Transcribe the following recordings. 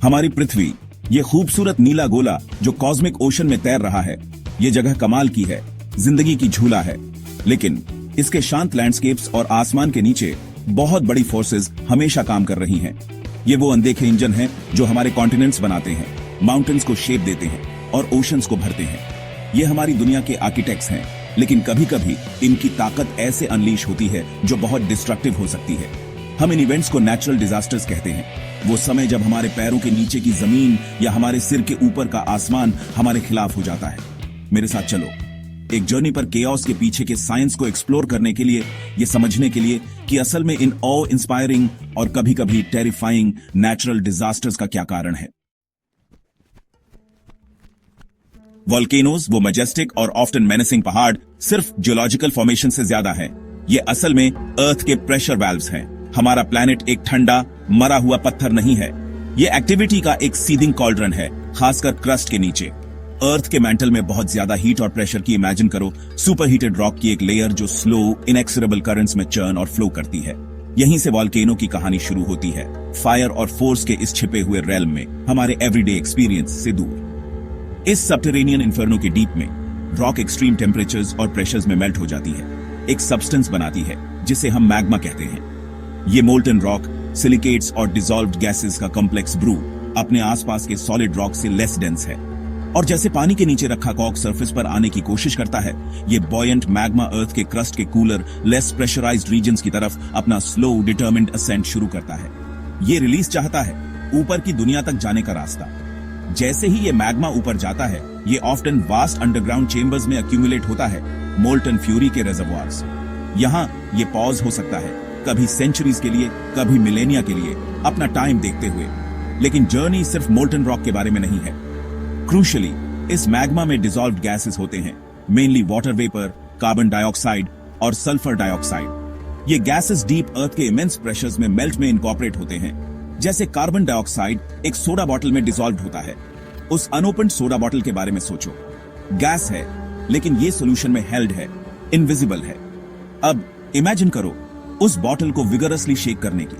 हमारी पृथ्वी, ये खूबसूरत नीला गोला जो कॉस्मिक ओशन में तैर रहा है, ये जगह कमाल की है, जिंदगी की झूला है। लेकिन इसके शांत लैंडस्केप्स और आसमान के नीचे बहुत बड़ी फोर्सेस हमेशा काम कर रही हैं। ये वो अनदेखे इंजन हैं जो हमारे कॉन्टिनेंट्स बनाते हैं, माउंटेन्स को शेप देते हैं और ओशंस को भरते हैं। ये हमारी दुनिया के आर्किटेक्ट्स हैं, लेकिन कभी कभी इनकी ताकत ऐसे अनलीश होती है जो बहुत डिस्ट्रक्टिव हो सकती है। हम इन इवेंट्स को नेचुरल डिजास्टर्स कहते हैं। वो समय जब हमारे पैरों के नीचे की जमीन या हमारे सिर के ऊपर का आसमान हमारे खिलाफ हो जाता है। मेरे साथ चलो एक जर्नी पर केओस के पीछे के साइंस को एक्सप्लोर करने के लिए, ये समझने के लिए कि असल में इन ऑ इंस्पायरिंग और कभी कभी टेरिफाइंग नेचुरल डिजास्टर्स का क्या कारण है। वोल्केनोज, वो मैजेस्टिक और ऑफ्टन मेनेसिंग पहाड़, सिर्फ जियोलॉजिकल फॉर्मेशन से ज्यादा है। ये असल में अर्थ के प्रेशर वाल्व्स हैं। हमारा प्लैनेट एक ठंडा मरा हुआ पत्थर नहीं है, ये एक्टिविटी का एक सीथिंग कॉल्ड्रन है, खासकर क्रस्ट के नीचे। अर्थ के मेंटल में बहुत ज्यादा हीट और प्रेशर की इमेजिन करो, सुपर हीटेड रॉक की एक लेयर जो स्लो इनएक्सरेबल करंट्स में चर्न और फ्लो करती है। यहीं से वोल्केनो की कहानी शुरू होती है, फायर और फोर्स के इस छिपे हुए रेल्म में, हमारे एवरीडे एक्सपीरियंस से दूर। इस सबटेरेनियन इन्फर्नो के डीप में रॉक एक्सट्रीम टेम्परेचर्स और प्रेशर्स में मेल्ट हो जाती है, एक सब्सटेंस बनाती है जिसे हम मैग्मा कहते हैं। ये मोल्टन रॉक, सिलिकेट्स और डिसॉल्व्ड गैसेस का कॉम्प्लेक्स ब्रू अपने आसपास के सॉलिड रॉक से लेस डेंस है, और जैसे पानी के नीचे रखा कॉक सरफेस पर आने की कोशिश करता है, ये बॉयंट मैग्मा अर्थ के क्रस्ट के कूलर, लेस प्रेशराइज्ड रीजन्स की तरफ अपना स्लो डिटर्मिन्ड असेंट शुरू करता है। ये रिलीज चाहता है ऊपर की दुनिया तक जाने का रास्ता। जैसे ही ये मैग्मा ऊपर जाता है, ये ऑफ्टन वास्ट अंडरग्राउंड चेंबर्स में एक्यूमुलेट होता है, मोल्टन फ्यूरी के रिजर्वॉयर्स। यहाँ ये पॉज हो सकता है, कभी सेंचुरीज के लिए, कभी मिलेनिया के लिए, अपना टाइम देखते हुए। लेकिन जर्नी सिर्फ मोल्टन रॉक के बारे में नहीं है। क्रूशियली, इस मैग्मा में डिसॉल्व्ड गैसेस होते हैं, mainly water vapour, carbon dioxide और सल्फर डाइऑक्साइड। ये गैसेस डीप अर्थ के इमेंस प्रेशर्स में मेल्ट में इनकॉर्पोरेट होते हैं। जैसे कार्बन डाइऑक्साइड एक सोडा बॉटल में डिसॉल्व होता है। उस अनओपन्ड सोडा बॉटल के बारे में सोचो, गैस है लेकिन ये सॉल्यूशन में हेल्ड है, इनविजिबल है। अब इमेजिन करो उस बॉटल को विगरसली शेक करने की,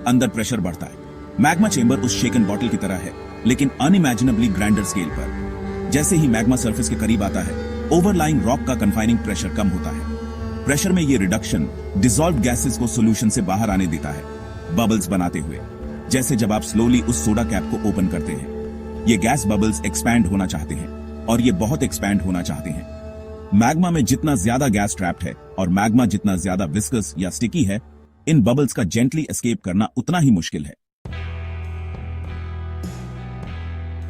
अंदर प्रेशर बढ़ता है। मैग्मा चेंबर उस शेकन बॉटल की तरह है, लेकिन अनइमेजिनेबली ग्रैंडर स्केल पर। जैसे ही मैग्मा सरफेस के करीब आता है, ओवरलाइंग रॉक का कन्फाइनिंग प्रेशर कम होता है। प्रेशर में ये रिडक्शन डिसॉल्व्ड गैसेस को सॉल्यूशन से बाहर आने देता है, बबल्स बनाते हुए, जैसे जब आप स्लोली उस सोडा कैप को ओपन करते हैं। ये गैस बबल्स एक्सपैंड होना चाहते हैं, और ये बहुत एक्सपैंड होना चाहते हैं। मैग्मा में जितना ज्यादा गैस ट्रैप्ड है और मैग्मा जितना ज्यादा विस्कस या स्टिकी है, इन बबल्स का जेंटली एस्केप करना उतना ही मुश्किल है।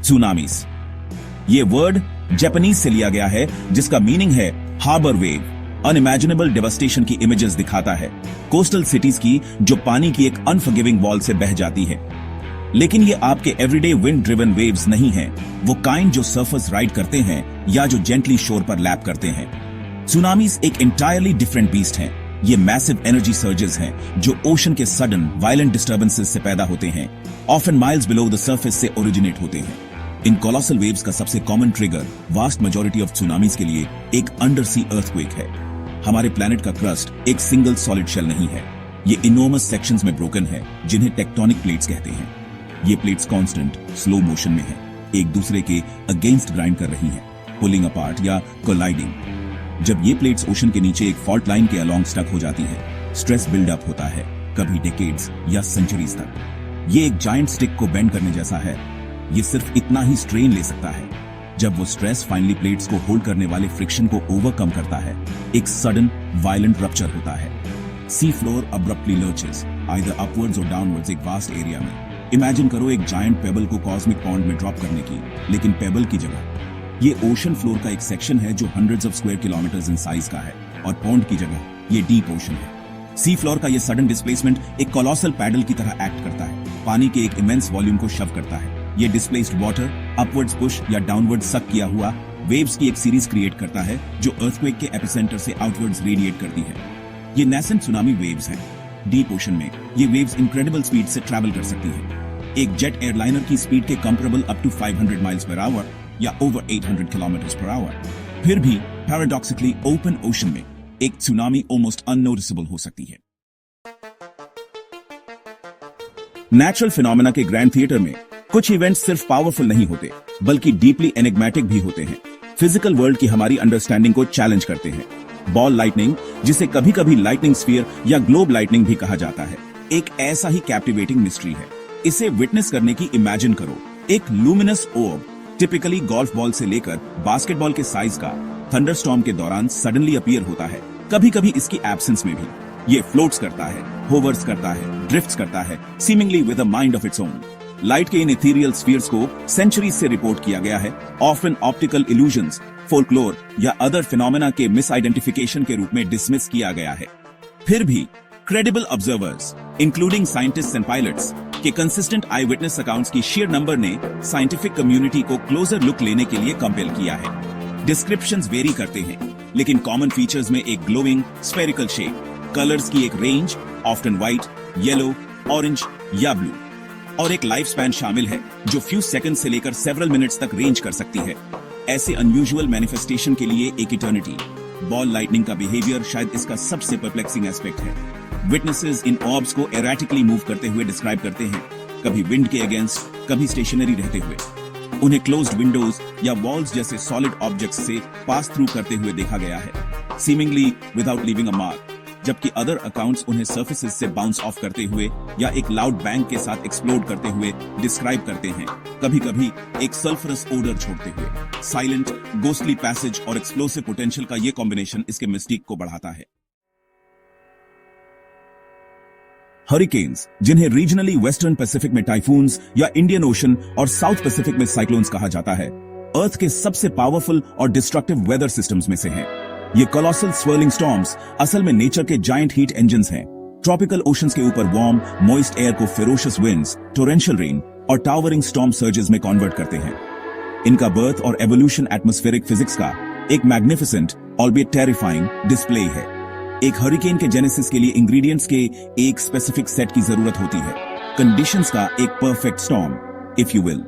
सुनामीज, ये वर्ड जापानीज से लिया गया है, जिसका मीनिंग है हार्बर वेव। अनइमेजिनेबल डेवास्टेशन की इमेजेस दिखाता है, कोस्टल सिटीज की जो पानी की एक अनफॉरगिविंग वॉल से बह जाती है। लेकिन ये आपके एवरीडे विंड ड्रिवन वेव्स नहीं हैं, वो काइंड जो सरफेस राइड करते हैं या जो जेंटली शोर पर लैप करते हैं। सुनामीज एक एंटायरली डिफरेंट बीस्ट हैं। ये मैसिव एनर्जी सर्जेस हैं जो ओशन के सडन वायलेंट डिस्टर्बेंसेस से पैदा होते हैं, often miles below the surface से ओरिजिनेट होते हैं। इन कोलोसल वेव्स का सबसे common trigger vast majority of tsunamis के लिए एक अंडर सी अर्थक्वेक है। हमारे प्लैनेट का क्रस्ट एक सिंगल सॉलिड शेल नहीं है, ये इनॉर्मस सेक्शंस में ब्रोकन है, जिन्हें टेक्टोनिक प्लेट्स कहते हैं। ये प्लेट्स कांस्टेंट स्लो मोशन में है, एक दूसरे के अगेंस्ट ग्राइंड कर रही हैं, पुलिंग अपार्ट या कोलाइडिंग। जब ये प्लेट्स ओशन के नीचे एक फॉल्ट लाइन के अलोंग स्टक हो जाती है, स्ट्रेस बिल्डअप होता है, कभी डेकेड्स या सेंचुरीज तक। ये एक जायंट स्टिक को बेंड करने जैसा है। ये सिर्फ इतना ही स्ट्रेन ले सकता है। जब वो स्ट्रेस फाइनली प्लेट्स को होल्ड करने वाले फ्रिक्शन को ओवरकम करता है, एक सडन वायलेंट रप्चर होता है। Sea floor abruptly lurches, either upwards और डाउनवर्ड्स एक वास्ट एरिया में। इमेजिन करो एक जायंट पेबल को कॉस्मिक पॉन्ड में ड्रॉप करने की, लेकिन पेबल की जगह ये ओशन फ्लोर का एक सेक्शन है जो hundreds of square kilometres in size का है, और पॉन्ड की जगह ये डीप ओशन है। सी फ्लोर का ये सडन डिस्प्लेसमेंट एक कोलोसल पैडल की तरह एक्ट करता है, पानी के एक इमेंस वॉल्यूम को शव करता है। ये डिस्प्लेस्ड वाटर अपवर्ड्स पुश या डाउनवर्ड सक किया हुआ वेव्स की एक सीरीज क्रिएट करता है, जो अर्थक्वेक के एपिसेंटर से आउटवर्ड्स रेडिएट करती है। ये नेसेंट सुनामी वेव्स हैं। डीप ओशन में ये वेव्स इनक्रेडिबल स्पीड से ट्रैवल कर सकती हैं, एक जेट एयरलाइनर की स्पीड के comparable up to 500 miles per hour या ओवर 800 किलोमीटर्स पर आवर। फिर भी पैराडॉक्सिकली ओपन ओशन में एक सुनामी ऑलमोस्ट अननोटिसेबल हो सकती है। नेचुरल फिनोमेना के ग्रैंड थिएटर में कुछ इवेंट्स सिर्फ पावरफुल नहीं होते बल्कि डीपली एनिग्मेटिक भी होते हैं। फिजिकल वर्ल्ड की हमारी अंडरस्टैंडिंग को चैलेंज करते हैं। बॉल लाइटनिंग, जिसे कभी कभी लाइटनिंग स्फीयर या ग्लोब लाइटनिंग भी कहा जाता है, एक ऐसा ही कैप्टिवेटिंग मिस्ट्री है। इसे विटनेस करने की इमेजिन करो। एक लूमिनस ऑर्ब, टिपिकली गोल्फ बॉल से लेकर बास्केटबॉल के साइज का, थंडरस्टॉर्म के दौरान सडनली अपीयर होता है। कभी कभी इसकी एब्सेंस में भी ये फ्लोट्स करता है, होवर्स करता है, ड्रिफ्ट्स करता है, seemingly with a mind of its own. Light के इन इथेरियल स्फीयर्स को सेंचुरीज से रिपोर्ट किया गया है, ऑफन ऑप्टिकल इल्यूजन्स, फोल्कलोर या अदर फिनोमेना के मिस आइडेंटिफिकेशन के रूप में डिसमिस किया गया है। फिर भी credible observers, including scientists and pilots, के कंसिस्टेंट आई विटनेस अकाउंट्स की शेयर नंबर ने साइंटिफिक कम्युनिटी को क्लोजर लुक लेने के लिए कंपेल किया है। डिस्क्रिप्शंस वेरी करते हैं, लेकिन कॉमन फीचर्स में एक ग्लोइंग स्फेरिकल शेप, कलर्स की एक range, often white, yellow, orange या ब्लू, और एक लाइफ स्पैन शामिल है जो फ्यू सेकंड से लेकर सेवरल मिनट्स तक रेंज कर सकती है। ऐसे अनयूजुअल मैनिफेस्टेशन के लिए एक इटर्निटी। बॉल लाइटनिंग का बिहेवियर शायद इसका सबसे परप्लेक्सिंग एस्पेक्ट है। विटनेसेस इन ऑर्ब्स को एराटिकली मूव करते हुए डिस्क्राइब करते हैं, कभी विंड के अगेंस्ट, कभी स्टेशनरी रहते हुए। उन्हें क्लोज्ड विंडोज या वॉल्स जैसे सॉलिड ऑब्जेक्ट्स से पास थ्रू करते हुए देखा गया है, seemingly without leaving a mark, जबकि अदर अकाउंट्स उन्हें सर्फेसेस से बाउंस ऑफ करते हुए या एक लाउड बैंग के साथ एक्सप्लोड करते हुए डिस्क्राइब करते हैं, कभी कभी एक सल्फरस ओडर छोड़ते हुए। साइलेंट, गोस्टली पैसेज और एक्सप्लोसिव पोटेंशियल का ये कॉम्बिनेशन इसके मिस्टिक को बढ़ाता है। हरिकेन्स, जिन्हें रीजनली वेस्टर्न पैसिफिक में टाइफून्स या इंडियन ओशन और साउथ पैसिफिक में साइक्लोन्स कहा जाता है, अर्थ के सबसे पावरफुल और डिस्ट्रक्टिव वेदर सिस्टम्स में से हैं। ये कोलोसल स्वर्लिंग स्टॉर्म्स असल में नेचर के जायंट हीट इंजन्स हैं। ट्रॉपिकल ओशंस के ऊपर वार्म, मॉइस्ट एयर को फेरोशियस विंड्स, टोरेंशियल रेन और टावरिंग स्टॉर्म सर्जेस में कन्वर्ट करते हैं। इनका बर्थ और एवोल्यूशन एटमॉस्फेरिक फिजिक्स का एक मैग्निफिसेंट ऑल्बियट टेरिफाइंग डिस्प्ले है। एक हरिकेन के जेनेसिस के लिए इंग्रेडिएंट्स के एक स्पेसिफिक सेट की जरूरत होती है, कंडीशंस का एक perfect storm, if you will.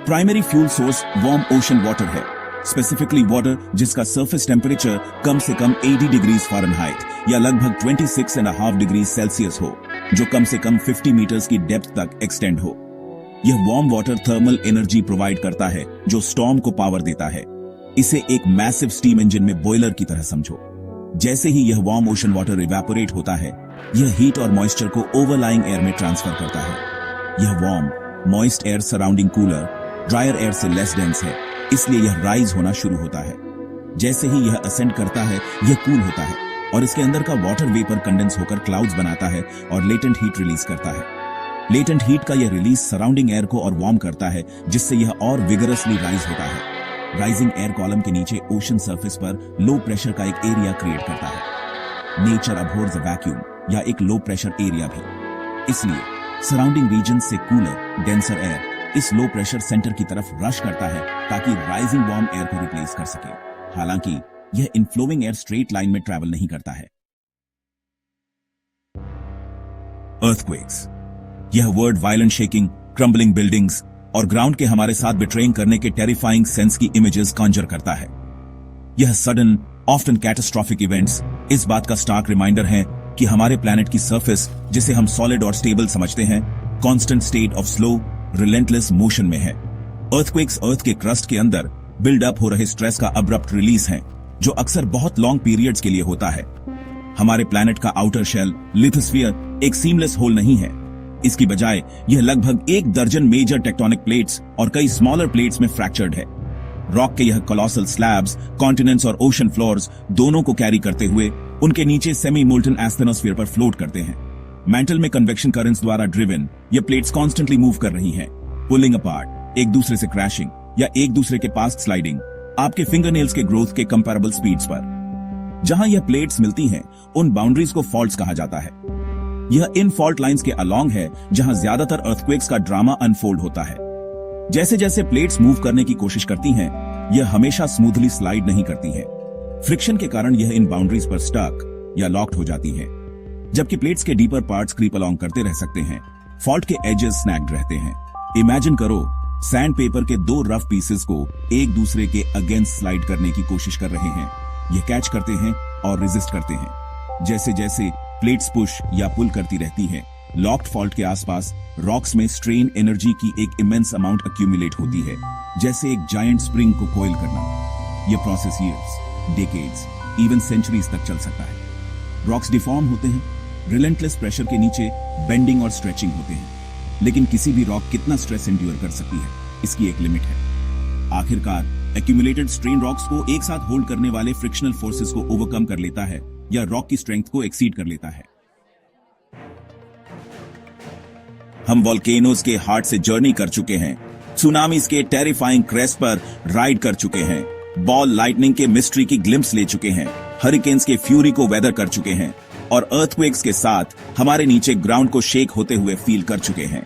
Primary fuel source warm ocean water है, स्पेसिफिकली वाटर जिसका सरफेस टेम्परेचर कम से कम 80 डिग्रीज फ़ारेनहाइट या लगभग 26.5 डिग्री सेल्सियस हो, जो कम से कम 50 मीटर्स की डेप्थ तक एक्सटेंड हो। यह warm water thermal energy provide करता है जो स्टॉर्म को पावर देता है। इसे एक मैसिव स्टीम इंजन में बॉयलर की तरह समझो। जैसे ही यह वार्म ओशन वाटर इवेपोरेट होता है, यह हीट और मॉइस्चर को ओवरलाइंग एयर में ट्रांसफर करता है। यह warm, moist air surrounding cooler, dryer air से लेस डेंस है, इसलिए यह राइज होना शुरू होता है। जैसे ही यह असेंड करता है, यह कूल होता है और इसके अंदर का वाटर वेपर कंडेंस होकर क्लाउड्स बनाता है और लेटेंट हीट रिलीज करता है। लेटेंट हीट का यह रिलीज सराउंडिंग एयर को और वार्म करता है, जिससे यह और विगरसली राइज होता है। राइजिंग एयर कॉलम के नीचे ओशन सरफेस पर लो प्रेशर का एक एरिया क्रिएट करता है। नेचर अबहोर्स अ वैक्यूम या एक लो प्रेशर एरिया भी, इसलिए सराउंडिंग रीजन से कूलर, डेंसर एयर इस लो प्रेशर सेंटर की तरफ रश करता है ताकि राइजिंग वार्म एयर को रिप्लेस कर सके। हालांकि यह इनफ्लोइंग एयर स्ट्रेट लाइन में ट्रैवल नहीं करता है। अर्थक्वेक्स, यह word violent shaking, crumbling buildings और ग्राउंड के हमारे साथ बिट्रेइंग करने के टेरिफाइंग सेंस की इमेजेस कॉन्जर करता है। यह सडन, ऑफ्टन कैटास्ट्रॉफिक इवेंट्स इस बात का स्टार्क रिमाइंडर है कि हमारे प्लैनेट की सरफेस, जिसे हम सॉलिड और स्टेबल समझते हैं, constant state of slow relentless motion में है। अर्थक्वेक्स अर्थ के क्रस्ट के अंदर बिल्ड अप हो रहे स्ट्रेस का अब्रप्ट रिलीज है, जो अक्सर बहुत लॉन्ग पीरियड्स के लिए होता है। हमारे प्लैनेट का आउटर शेल, लिथोस्फीयर, एक सीमलेस होल नहीं है। इसकी बजाय यह लगभग 1 दर्जन मेजर टेक्टोनिक प्लेट्स और कई स्मॉलर प्लेट्स में फ्रैक्चर्ड है। रॉक के यह कोलोसल स्लैब्स कॉन्टिनेंट्स और ओशन फ्लोर्स दोनों को कैरी करते हुए उनके नीचे सेमी मोल्टन एस्थेनोस्फीयर पर फ्लोट करते हैं। मैंटल में कन्वेक्शन करंट्स द्वारा ड्रिवन ये प्लेट्स कॉन्स्टेंटली मूव कर रही हैं, पुलिंग अपार्ट, एक दूसरे से क्रैशिंग या एक दूसरे के पास स्लाइडिंग, आपके फिंगरनेल्स के ग्रोथ के कंपैरेबल स्पीड्स पर। जहां यह प्लेट्स मिलती हैं, उन बाउंड्रीज को फॉल्ट्स कहा जाता है। यह इन फॉल्ट लाइंस के अलोंग है जहां ज्यादातर अर्थक्वेक्स का ड्रामा अनफोल्ड होता है। जैसे जैसे प्लेट्स मूव करने की कोशिश करती हैं, यह हमेशा स्मूथली स्लाइड नहीं करती है। फ्रिक्शन के कारण यह इन बाउंड्रीज पर स्टक या लॉक्ड हो जाती है, जबकि प्लेट्स के डीपर पार्ट्स क्रीप अलोंग करते रह सकते हैं। फॉल्ट के एजेस स्नैग्ड रहते हैं। इमेजिन करो, सैंड पेपर के 2 रफ पीसेस को एक दूसरे के अगेंस्ट स्लाइड करने की कोशिश कर रहे हैं। ये कैच करते हैं और रेजिस्ट करते हैं। जैसे जैसे प्लेट्स पुश या पुल करती रहती हैं, लॉक्ड फॉल्ट के आसपास रॉक्स में स्ट्रेन एनर्जी की एक इमेंस अमाउंट अक्यूमुलेट होती है, जैसे एक जायंट स्प्रिंग को कोयल करना। यह process years, decades, even centuries तक चल सकता है। रॉक्स डिफॉर्म होते हैं, रिलेंटलेस प्रेशर के नीचे बेंडिंग और स्ट्रेचिंग होते हैं, लेकिन किसी भी रॉक कितना स्ट्रेस एंड्योर कर सकती है, इसकी एक लिमिट है। आखिरकार एक्यूमुलेटेड स्ट्रेन रॉक्स को एक साथ होल्ड करने वाले फ्रिक्शनल फोर्सेस को ओवरकम कर लेता है या रॉक की स्ट्रेंथ को एक्सीड कर लेता है। हम वोल्केनोज के हार्ट से जर्नी कर चुके हैं, सुनामीज के टेरिफाइंग क्रेस्ट पर राइड कर चुके हैं, बॉल लाइटनिंग के मिस्ट्री की ग्लिम्स ले चुके हैं, हरिकेन्स के फ्यूरी को वेदर कर चुके हैं और अर्थक्वेक्स के साथ हमारे नीचे ग्राउंड को शेक होते हुए फील कर चुके हैं।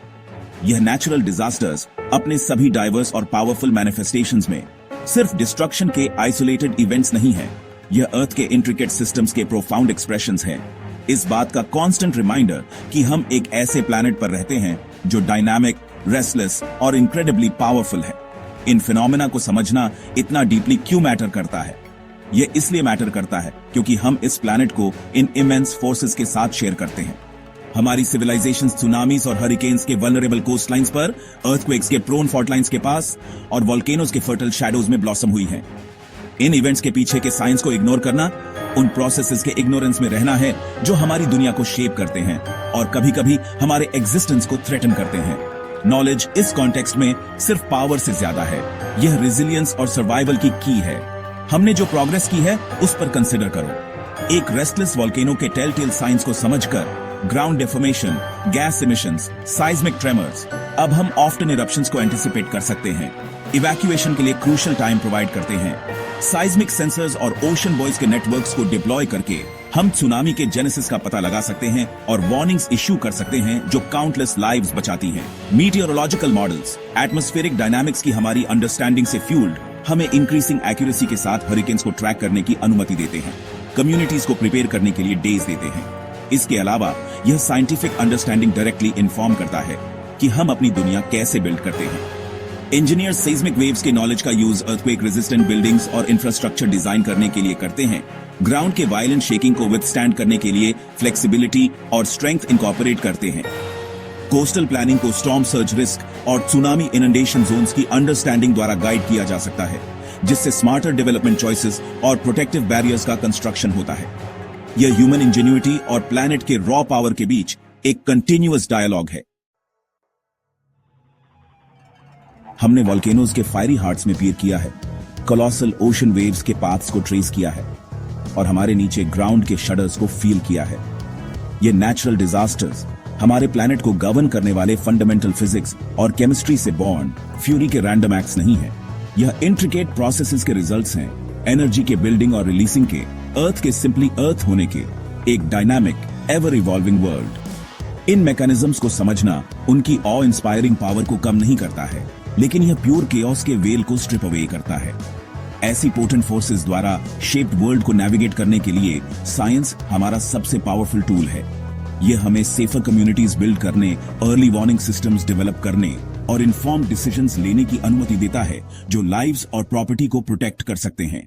यह नेचुरल डिजास्टर्स अपने सभी डाइवर्स और पावरफुल मैनिफेस्टेशंस में सिर्फ डिस्ट्रक्शन के आइसोलेटेड इवेंट्स नहीं है, यह अर्थ के इंट्रिकेट सिस्टम्स के प्रोफाउंड एक्सप्रेशंस हैं। इस बात का कांस्टेंट रिमाइंडर कि हम एक ऐसे प्लैनेट पर रहते हैं जो डायनामिक, रेस्टलेस और इनक्रेडिबली पावरफुल है। इन फिनोमेना को समझना इतना डीपली क्यों मैटर करता है? यह इसलिए मैटर करता है क्योंकि हम इस प्लैनेट को इन इमेंस फोर्सेस के साथ शेयर करते हैं। हमारी सिविलाइजेशन सुनामीज और हरिकेन्स के वल्नरेबल कोस्टलाइंस पर, अर्थक्वेक्स के प्रोन फॉल्टलाइंस के पास और वोल्केनोज के फर्टाइल शैडोज में ब्लॉसम हुई है। इन इवेंट्स के पीछे के साइंस को इग्नोर करना, उन प्रोसेसेस के इग्नोरेंस में रहना है जो हमारी दुनिया को शेप करते हैं और कभी कभी हमारे एग्जिस्टेंस को थ्रेटन करते हैं। नॉलेज इस कॉन्टेक्स्ट में सिर्फ पावर से ज्यादा है, यह रेजिलियंस और सर्वाइवल की की है। हमने जो प्रोग्रेस की है उस पर कंसिडर करो। एक रेस्टलेस वोल्केनो के टेलटेल साइंस को समझकर ground deformation, gas emissions, seismic tremors, अब हम ऑफ्टन इरप्शंस को एंटिसिपेट कर सकते हैं, इवैक्यूएशन के लिए क्रूशियल टाइम प्रोवाइड करते हैं। साइज्मिक सेंसर्स और ओशन बॉयज के नेटवर्क्स को डिप्लॉय करके हम सुनामी के जेनेसिस का पता लगा सकते हैं और वार्निंग्स इश्यू कर सकते हैं जो काउंटलेस लाइव्स बचाती हैं। मीटियोरोलॉजिकल मॉडल्स, एटमॉस्फेरिक डायनामिक्स की हमारी अंडरस्टैंडिंग से फ्यूल्ड हमें इंक्रीजिंग एक्यूरेसी के साथ हरिकेन्स को ट्रैक करने की अनुमति देते हैं, कम्युनिटीज को प्रिपेयर करने के लिए डेज देते हैं। इसके अलावा यह साइंटिफिक अंडरस्टैंडिंग डायरेक्टली इन्फॉर्म करता है कि हम अपनी दुनिया कैसे बिल्ड करते हैं। इंजीनियर्स सेismic वेव्स के नॉलेज का यूज अर्थक्वेक रेजिस्टेंट बिल्डिंग्स और इंफ्रास्ट्रक्चर डिजाइन करने के लिए करते हैं, ग्राउंड के वायलेंट शेकिंग को विथस्टैंड करने के लिए फ्लेक्सिबिलिटी और स्ट्रेंथ इनकॉर्पोरेट करते हैं। कोस्टल प्लानिंग को स्टॉर्म सर्ज रिस्क और सुनामी इनंडेशन जोन्स की अंडरस्टैंडिंग द्वारा गाइड किया जा सकता है, जिससे स्मार्टर डेवलपमेंट चॉइसेस और प्रोटेक्टिव बैरियर्स का कंस्ट्रक्शन होता है। यह ह्यूमन इंजेन्युइटी और प्लैनेट के रॉ पावर के बीच एक कंटिन्यूअस डायलॉग है। हमने वोल्केनोज के फायरी हार्ट्स में पीर किया है, कोलोसल ओशन वेव्स के पाथ्स को ट्रेस किया है और हमारे नीचे ग्राउंड के शडर्स को फील किया है। ये नेचुरल डिजास्टर्स हमारे प्लैनेट को गवर्न करने वाले फंडामेंटल फिजिक्स और केमिस्ट्री से बॉर्न फ्यूरी के रैंडम एक्ट्स नहीं है। यह इंट्रिकेट प्रोसेसेस के रिजल्ट्स हैं, एनर्जी के बिल्डिंग और रिलीजिंग के, अर्थ के सिंपली अर्थ होने के, एक डायनामिक एवर इवॉल्विंग वर्ल्ड। इन मैकेनिज्म्स को समझना उनकी ऑ इंस्पायरिंग पावर को कम नहीं करता है, लेकिन यह प्योर केओस के वेल को स्ट्रिप अवे करता है। ऐसी पोटेंट फोर्सेस द्वारा शेप्ड वर्ल्ड को नेविगेट करने के लिए साइंस हमारा सबसे पावरफुल टूल है। यह हमें सेफर कम्युनिटीज बिल्ड करने, अर्ली वार्निंग सिस्टम्स डेवलप करने और इन्फॉर्म्ड डिसीजंस लेने की अनुमति देता है जो लाइव्स और प्रॉपर्टी को प्रोटेक्ट कर सकते हैं।